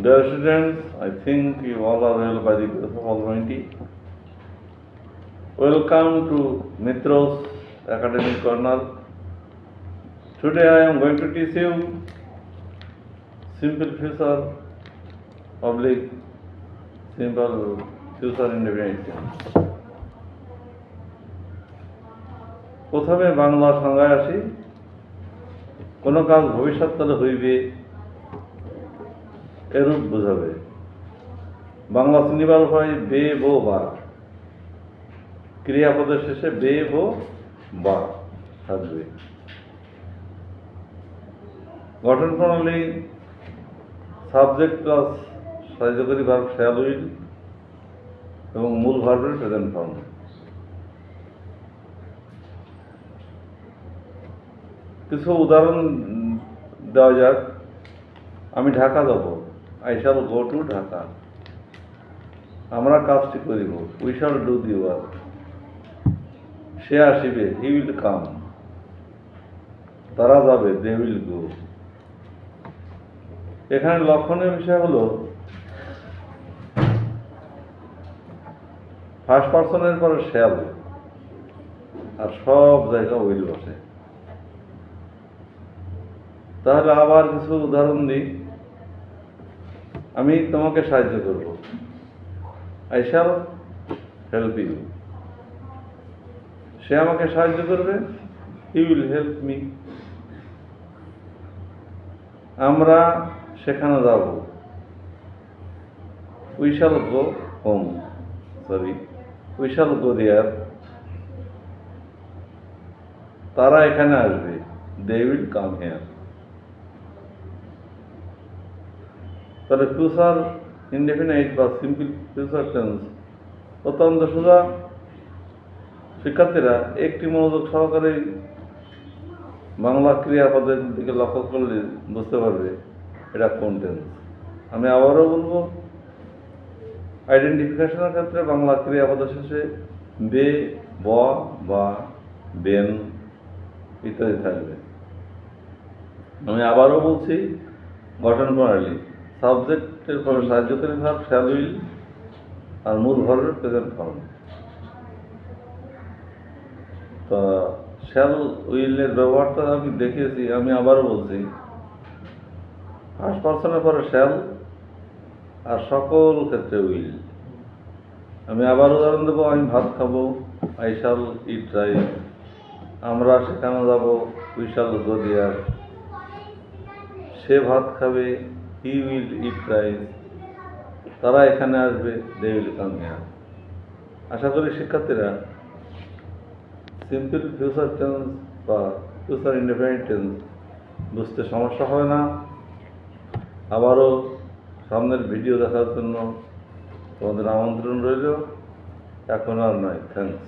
Dear students, I think you all are well by the grace of Almighty. Welcome to Mitros Academic Corner. Today I am going to teach you simple future oblique simple future indefinite tense. প্রথমে বাংলা সংজ্ঞায় আসি। কোনো কাজ ভবিষ্যৎকালে হইবে এরূপ বোঝাবে। বাংলা চিনিবার হয় বে বো বা, ক্রিয়াপদের শেষে বে বো বা থাকবে। গঠন প্রণালী সাবজেক্ট প্লাস সাহায্যকারী ভার্ব শ্যাল উইল এবং মূল ভার্বের প্রেজেন্ট ফর্ম। কিছু উদাহরণ দেওয়া যাক। আমি ঢাকা যাব, I shall go to Dhaka. আমরা কাজটি করিব, we shall do the work. সে আসিবে, হি উইল কাম। তারা যাবে, দে উইল গো। এখানে লক্ষণীয় বিষয় হলো ফার্স্ট পার্সনের পরে শ্যাল আর সব জায়গায় উইল বসে। তাহলে আবার কিছু উদাহরণ দিই। আমি তোমাকে সাহায্য করব, আই শ্যাল হেল্প ইউ। সে আমাকে সাহায্য করবে, হি উইল হেল্প মি। আমরা সেখানে যাব, we shall go home, we shall go there. তারা এখানে আসবে, দে উইল কাম হিয়ার। তাহলে ফিউচার ইনডেফিনাইট বা সিম্পল ফিউচার টেন্স অত্যন্ত সোজা। শিক্ষার্থীরা একটি মনোযোগ সহকারে বাংলা ক্রিয়াপদের দিকে লক্ষ্য করলে বুঝতে পারবে এটা কোন টেন্স। আমি আবারও বলবো, আইডেন্টিফিকেশনের ক্ষেত্রে বাংলা ক্রিয়াপদের শেষে বে, ব বা বেন ইত্যাদি থাকবে। আমি আবারও বলছি, গঠন প্রণালী সাবজেক্টের পরে সাহায্যকারী ভার্ব শ্যাল উইল আর মূল ভার্বের প্রেজেন্ট ফর্ম। তা শ্যাল উইলের ব্যবহারটা আমি দেখিয়েছি। আমি আবারও বলছি, ফার্স্ট পার্সনের পরে শ্যাল আর সকল ক্ষেত্রে উইল। আমি আবার উদাহরণ দেবো, আমি ভাত খাবো, আই শ্যাল ইট রাইস। আমরা সেখানে যাব, উই শ্যাল গো দেয়ার। সে ভাত খাবে, হি উইল ইট রাইস। তারা এখানে আসবে, দে উইল কাম হিয়ার। আশা করি শিক্ষার্থীরা সিম্পল ফিউচার টেন্স বা ফিউচার ইনডেফিনিট টেন্স বুঝতে সমস্যা হবে না। আবারও সামনের ভিডিও দেখার জন্য তোমাদের আমন্ত্রণ রইল। এখন আর নয়, থ্যাঙ্কস।